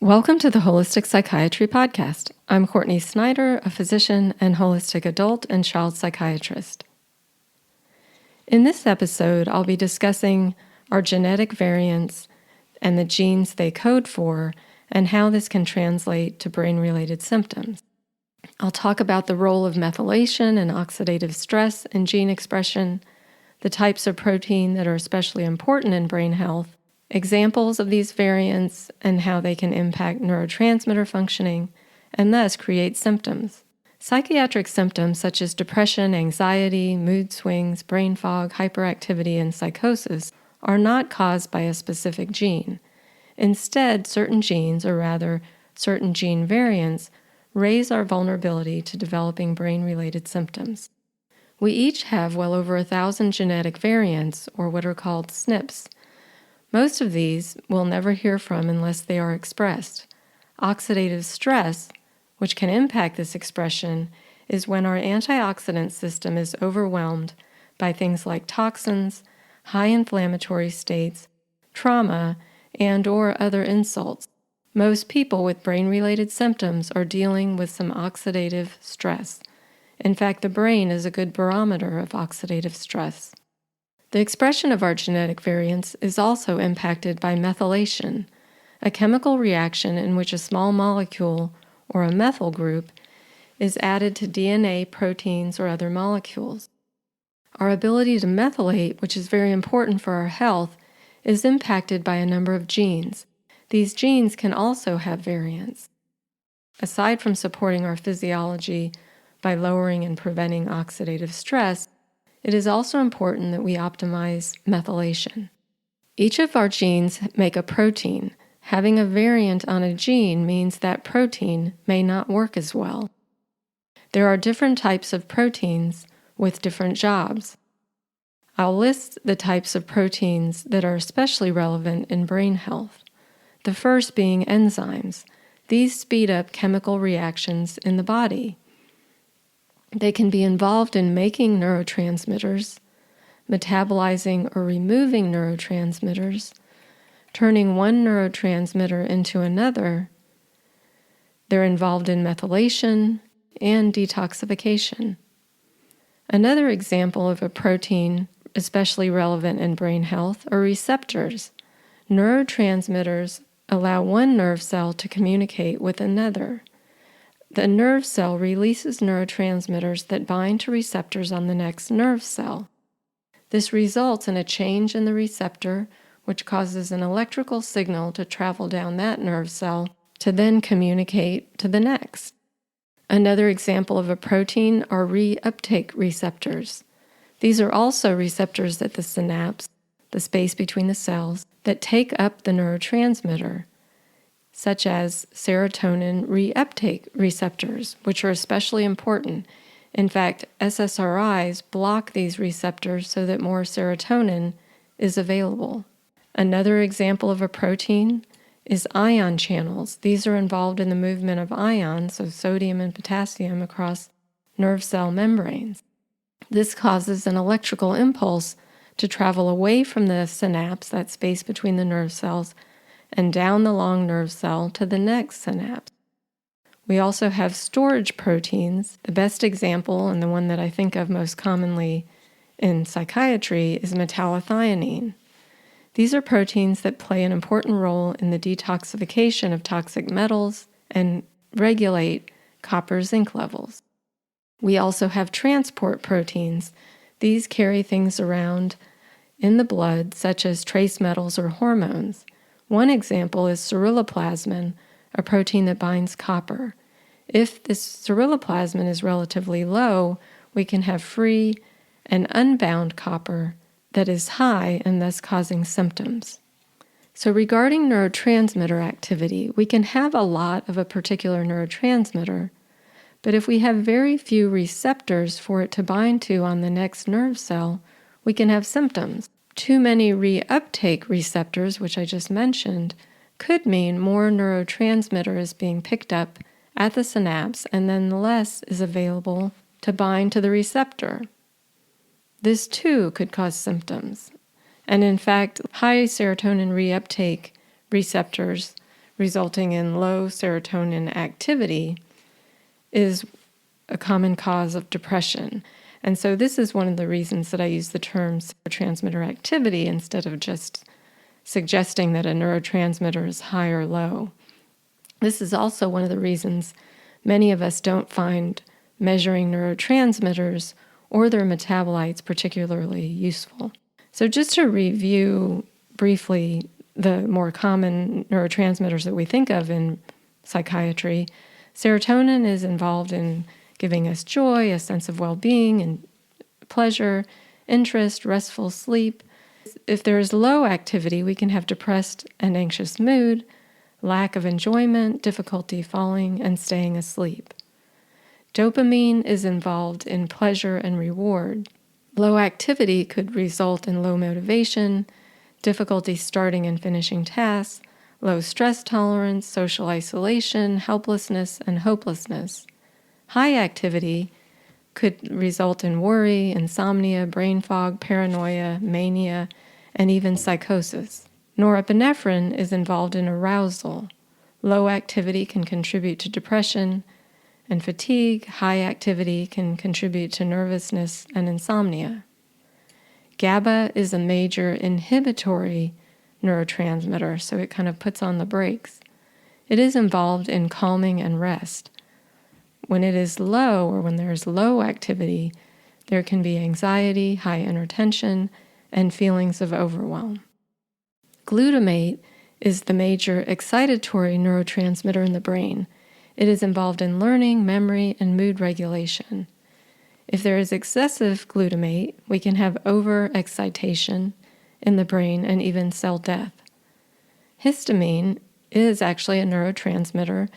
Welcome to the Holistic Psychiatry Podcast. I'm Courtney Snyder, a physician and holistic adult and child psychiatrist. In this episode, I'll be discussing our genetic variants and the genes they code for and how this can translate to brain-related symptoms. I'll talk about the role of methylation and oxidative stress in gene expression, the types of protein that are especially important in brain health, examples of these variants and how they can impact neurotransmitter functioning and thus create symptoms. Psychiatric symptoms such as depression, anxiety, mood swings, brain fog, hyperactivity, and psychosis are not caused by a specific gene. Instead, certain genes, or rather certain gene variants, raise our vulnerability to developing brain-related symptoms. We each have well over 1,000 genetic variants, or what are called SNPs. Most of these we'll never hear from unless they are expressed. Oxidative stress, which can impact this expression, is when our antioxidant system is overwhelmed by things like toxins, high inflammatory states, trauma, and/or other insults. Most people with brain-related symptoms are dealing with some oxidative stress. In fact, the brain is a good barometer of oxidative stress. The expression of our genetic variants is also impacted by methylation, a chemical reaction in which a small molecule, or a methyl group, is added to DNA, proteins, or other molecules. Our ability to methylate, which is very important for our health, is impacted by a number of genes. These genes can also have variants. Aside from supporting our physiology by lowering and preventing oxidative stress, it is also important that we optimize methylation. Each of our genes make a protein. Having a variant on a gene means that protein may not work as well. There are different types of proteins with different jobs. I'll list the types of proteins that are especially relevant in brain health. The first being enzymes. These speed up chemical reactions in the body. They can be involved in making neurotransmitters, metabolizing or removing neurotransmitters, turning one neurotransmitter into another. They're involved in methylation and detoxification. Another example of a protein especially relevant in brain health are receptors. Neurotransmitters allow one nerve cell to communicate with another. The nerve cell releases neurotransmitters that bind to receptors on the next nerve cell. This results in a change in the receptor, which causes an electrical signal to travel down that nerve cell to then communicate to the next. Another example of a protein are reuptake receptors. These are also receptors at the synapse, the space between the cells, that take up the neurotransmitter, such as serotonin reuptake receptors, which are especially important. In fact, SSRIs block these receptors so that more serotonin is available. Another example of a protein is ion channels. These are involved in the movement of ions, so sodium and potassium, across nerve cell membranes. This causes an electrical impulse to travel away from the synapse, that space between the nerve cells, and down the long nerve cell to the next synapse. We also have storage proteins. The best example, and the one that I think of most commonly in psychiatry, is metallothionein. These are proteins that play an important role in the detoxification of toxic metals and regulate copper-zinc levels. We also have transport proteins. These carry things around in the blood, such as trace metals or hormones. One example is ceruloplasmin, a protein that binds copper. If this ceruloplasmin is relatively low, we can have free and unbound copper that is high and thus causing symptoms. So regarding neurotransmitter activity, we can have a lot of a particular neurotransmitter, but if we have very few receptors for it to bind to on the next nerve cell, we can have symptoms. Too many reuptake receptors, which I just mentioned, could mean more neurotransmitter is being picked up at the synapse and then less is available to bind to the receptor. This too could cause symptoms. And in fact, high serotonin reuptake receptors resulting in low serotonin activity, is a common cause of depression. And so this is one of the reasons that I use the term neurotransmitter activity instead of just suggesting that a neurotransmitter is high or low. This is also one of the reasons many of us don't find measuring neurotransmitters or their metabolites particularly useful. So just to review briefly the more common neurotransmitters that we think of in psychiatry, serotonin is involved in giving us joy, a sense of well-being and pleasure, interest, restful sleep. If there is low activity, we can have depressed and anxious mood, lack of enjoyment, difficulty falling and staying asleep. Dopamine is involved in pleasure and reward. Low activity could result in low motivation, difficulty starting and finishing tasks, low stress tolerance, social isolation, helplessness, and hopelessness. High activity could result in worry, insomnia, brain fog, paranoia, mania, and even psychosis. Norepinephrine is involved in arousal. Low activity can contribute to depression and fatigue. High activity can contribute to nervousness and insomnia. GABA is a major inhibitory neurotransmitter, so it kind of puts on the brakes. It is involved in calming and rest. When it is low, or when there is low activity, there can be anxiety, high inner tension, and feelings of overwhelm. Glutamate is the major excitatory neurotransmitter in the brain. It is involved in learning, memory, and mood regulation. If there is excessive glutamate, we can have overexcitation in the brain and even cell death. Histamine is actually a neurotransmitter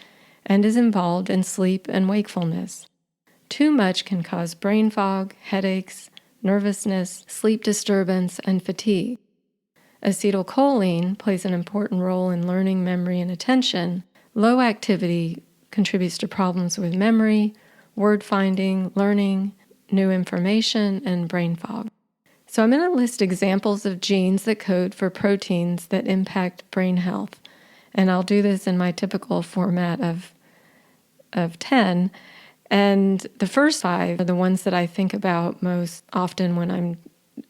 and is involved in sleep and wakefulness. Too much can cause brain fog, headaches, nervousness, sleep disturbance, and fatigue. Acetylcholine plays an important role in learning, memory, and attention. Low activity contributes to problems with memory, word finding, learning, new information, and brain fog. So I'm going to list examples of genes that code for proteins that impact brain health. And I'll do this in my typical format of 10. And the first 5 are the ones that I think about most often when I'm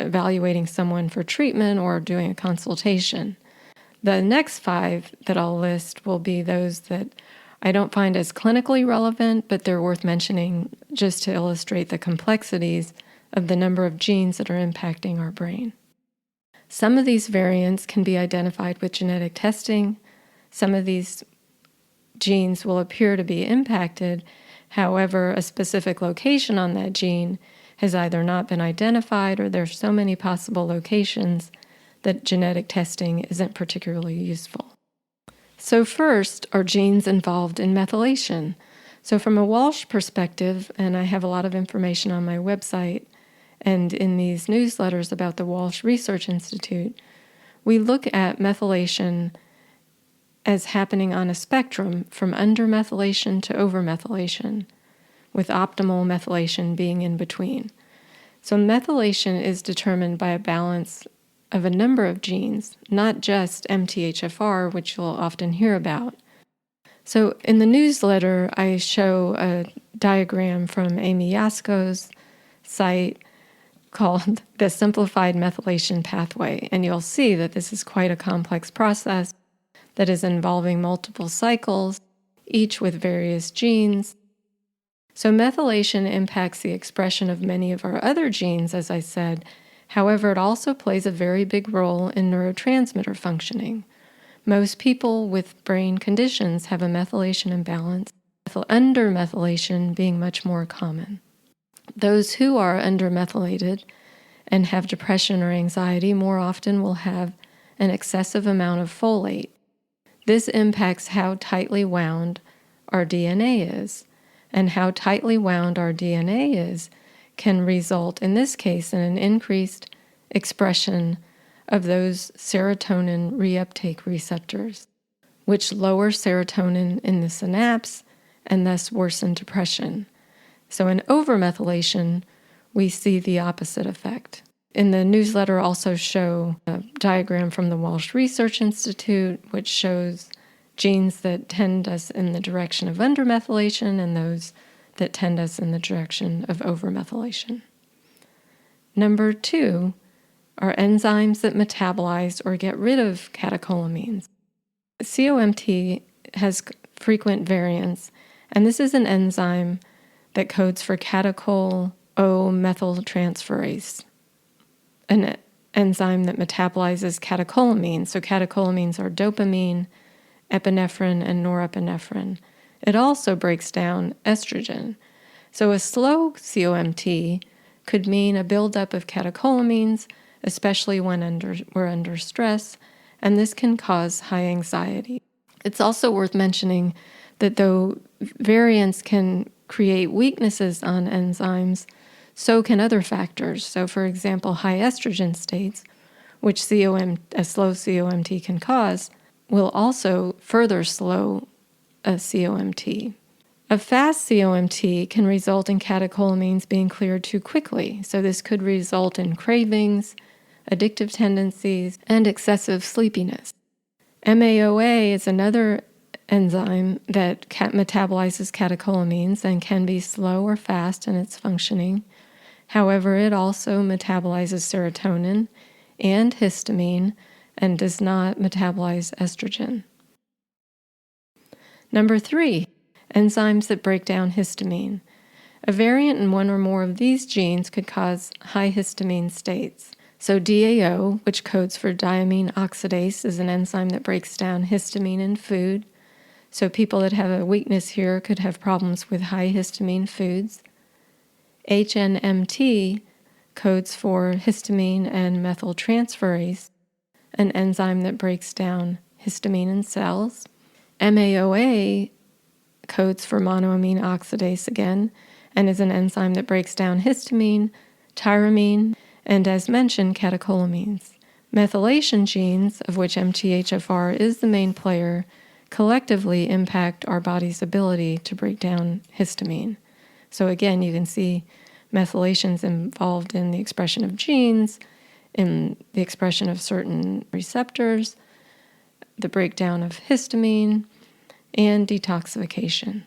evaluating someone for treatment or doing a consultation. The next 5 that I'll list will be those that I don't find as clinically relevant, but they're worth mentioning just to illustrate the complexities of the number of genes that are impacting our brain. Some of these variants can be identified with genetic testing. Some of these genes will appear to be impacted. However, a specific location on that gene has either not been identified, or there's so many possible locations that genetic testing isn't particularly useful. So first are genes involved in methylation. So from a Walsh perspective, and I have a lot of information on my website and in these newsletters about the Walsh Research Institute, we look at methylation as happening on a spectrum from undermethylation to overmethylation, with optimal methylation being in between. So methylation is determined by a balance of a number of genes, not just MTHFR, which you'll often hear about. So in the newsletter, I show a diagram from Amy Yasko's site called the Simplified Methylation Pathway, and you'll see that this is quite a complex process that is involving multiple cycles, each with various genes. So methylation impacts the expression of many of our other genes, as I said. However, it also plays a very big role in neurotransmitter functioning. Most people with brain conditions have a methylation imbalance, undermethylation being much more common. Those who are undermethylated and have depression or anxiety more often will have an excessive amount of folate. This impacts how tightly wound our DNA is, and how tightly wound our DNA is can result, in this case, in an increased expression of those serotonin reuptake receptors, which lower serotonin in the synapse and thus worsen depression. So in overmethylation, we see the opposite effect. In the newsletter, also show a diagram from the Walsh Research Institute, which shows genes that tend us in the direction of undermethylation and those that tend us in the direction of overmethylation. Number 2 are enzymes that metabolize or get rid of catecholamines. COMT has frequent variants, and this is an enzyme that codes for catechol O-methyltransferase, an enzyme that metabolizes catecholamines. So catecholamines are dopamine, epinephrine, and norepinephrine. It also breaks down estrogen. So a slow COMT could mean a buildup of catecholamines, especially when we're under stress, and this can cause high anxiety. It's also worth mentioning that though variants can create weaknesses on enzymes, so can other factors. So for example, high estrogen states, which a slow COMT can cause, will also further slow a COMT. A fast COMT can result in catecholamines being cleared too quickly. So this could result in cravings, addictive tendencies, and excessive sleepiness. MAOA is another enzyme that metabolizes catecholamines and can be slow or fast in its functioning. However, it also metabolizes serotonin and histamine and does not metabolize estrogen. Number 3, enzymes that break down histamine. A variant in one or more of these genes could cause high histamine states. So DAO, which codes for diamine oxidase, is an enzyme that breaks down histamine in food. So people that have a weakness here could have problems with high histamine foods. HNMT codes for histamine and methyltransferase, an enzyme that breaks down histamine in cells. MAOA codes for monoamine oxidase again, and is an enzyme that breaks down histamine, tyramine, and as mentioned, catecholamines. Methylation genes, of which MTHFR is the main player, collectively impact our body's ability to break down histamine. So again, you can see methylation's involved in the expression of genes, in the expression of certain receptors, the breakdown of histamine, and detoxification.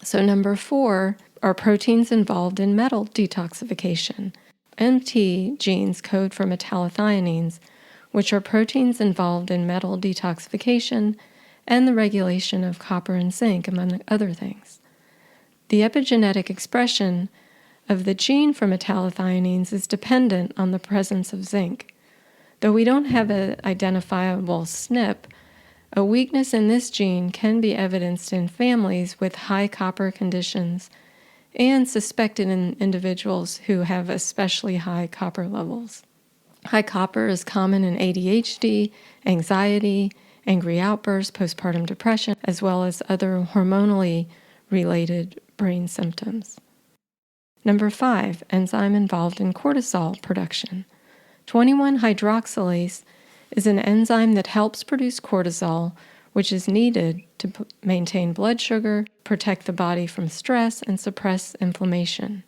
So number 4 are proteins involved in metal detoxification. MT genes code for metallothioneins, which are proteins involved in metal detoxification and the regulation of copper and zinc, among other things. The epigenetic expression of the gene for metallothioneins is dependent on the presence of zinc. Though we don't have an identifiable SNP, a weakness in this gene can be evidenced in families with high copper conditions and suspected in individuals who have especially high copper levels. High copper is common in ADHD, anxiety, angry outbursts, postpartum depression, as well as other hormonally related brain symptoms. Number 5, enzyme involved in cortisol production. 21-hydroxylase is an enzyme that helps produce cortisol, which is needed to maintain blood sugar, protect the body from stress, and suppress inflammation.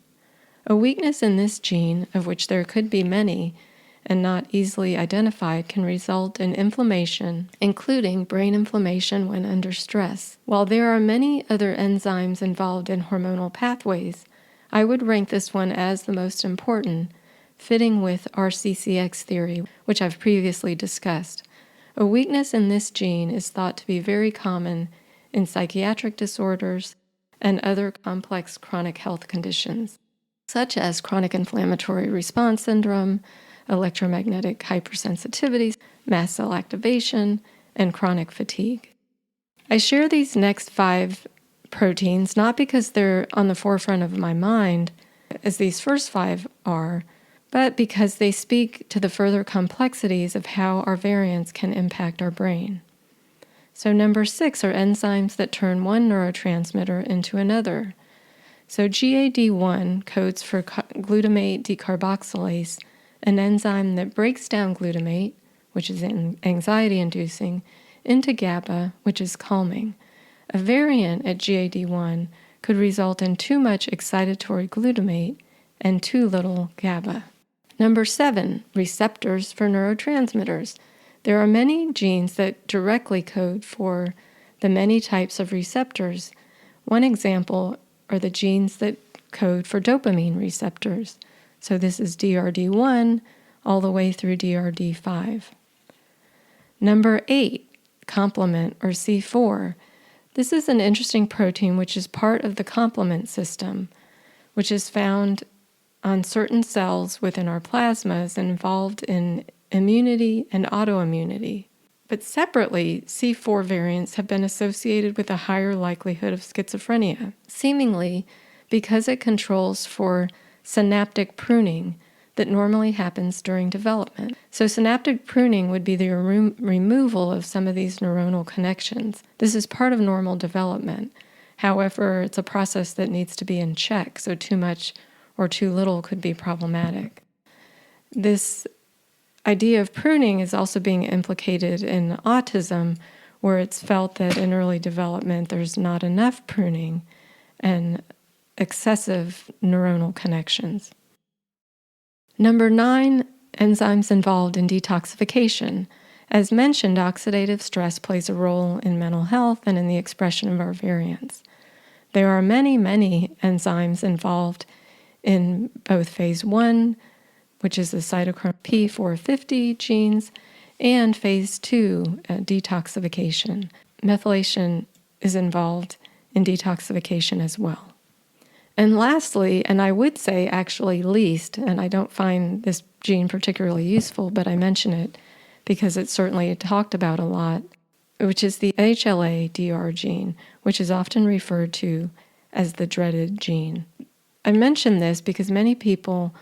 A weakness in this gene, of which there could be many and not easily identified, can result in inflammation, including brain inflammation when under stress. While there are many other enzymes involved in hormonal pathways, I would rank this one as the most important, fitting with RCCX theory, which I've previously discussed. A weakness in this gene is thought to be very common in psychiatric disorders and other complex chronic health conditions, such as chronic inflammatory response syndrome, electromagnetic hypersensitivity, mast cell activation, and chronic fatigue. I share these next 5 proteins not because they're on the forefront of my mind, as these first 5 are, but because they speak to the further complexities of how our variants can impact our brain. So number 6 are enzymes that turn one neurotransmitter into another. So GAD1 codes for glutamate decarboxylase, an enzyme that breaks down glutamate, which is anxiety-inducing, into GABA, which is calming. A variant at GAD1 could result in too much excitatory glutamate and too little GABA. Number 7, receptors for neurotransmitters. There are many genes that directly code for the many types of receptors. One example are the genes that code for dopamine receptors. So this is DRD1 all the way through DRD5. Number 8, complement or C4. This is an interesting protein which is part of the complement system, which is found on certain cells within our plasmas and involved in immunity and autoimmunity. But separately, C4 variants have been associated with a higher likelihood of schizophrenia, seemingly because it controls for synaptic pruning that normally happens during development. So synaptic pruning would be the removal of some of these neuronal connections. This is part of normal development. However, it's a process that needs to be in check, so too much or too little could be problematic. This idea of pruning is also being implicated in autism, where it's felt that in early development there's not enough pruning and excessive neuronal connections. Number 9, enzymes involved in detoxification. As mentioned, oxidative stress plays a role in mental health and in the expression of our variants. There are many, many enzymes involved in both phase 1, which is the cytochrome P450 genes, and phase 2, detoxification. Methylation is involved in detoxification as well. And lastly, and I would say actually least, and I don't find this gene particularly useful, but I mention it because it's certainly talked about a lot, which is the HLA-DR gene, which is often referred to as the dreaded gene. I mention this because many people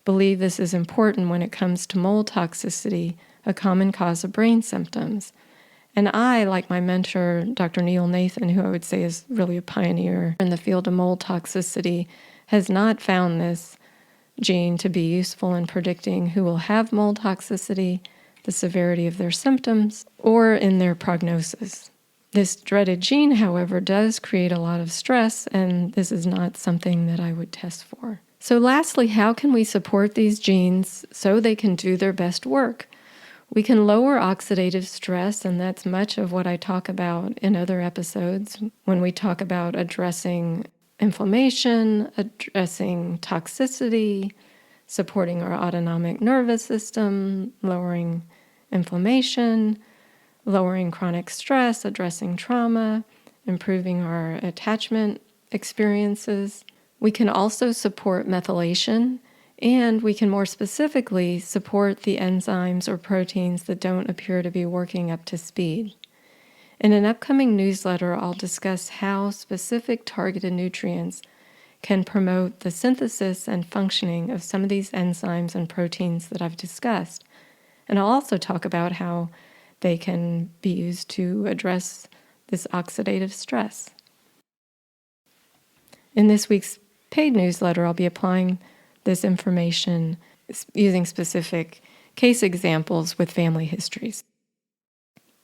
believe this is important when it comes to mold toxicity, a common cause of brain symptoms. And I, like my mentor, Dr. Neil Nathan, who I would say is really a pioneer in the field of mold toxicity, has not found this gene to be useful in predicting who will have mold toxicity, the severity of their symptoms, or in their prognosis. This dreaded gene, however, does create a lot of stress, and this is not something that I would test for. So lastly, how can we support these genes so they can do their best work? We can lower oxidative stress, and that's much of what I talk about in other episodes when we talk about addressing inflammation, addressing toxicity, supporting our autonomic nervous system, lowering inflammation, lowering chronic stress, addressing trauma, improving our attachment experiences. We can also support methylation, and we can more specifically support the enzymes or proteins that don't appear to be working up to speed. In an upcoming newsletter, I'll discuss how specific targeted nutrients can promote the synthesis and functioning of some of these enzymes and proteins that I've discussed. And I'll also talk about how they can be used to address this oxidative stress. In this week's paid newsletter, I'll be applying this information using specific case examples with family histories.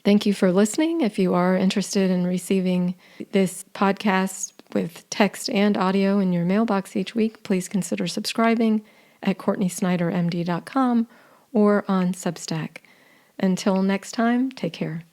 Thank you for listening. If you are interested in receiving this podcast with text and audio in your mailbox each week, please consider subscribing at CourtneySnyderMD.com or on Substack. Until next time, take care.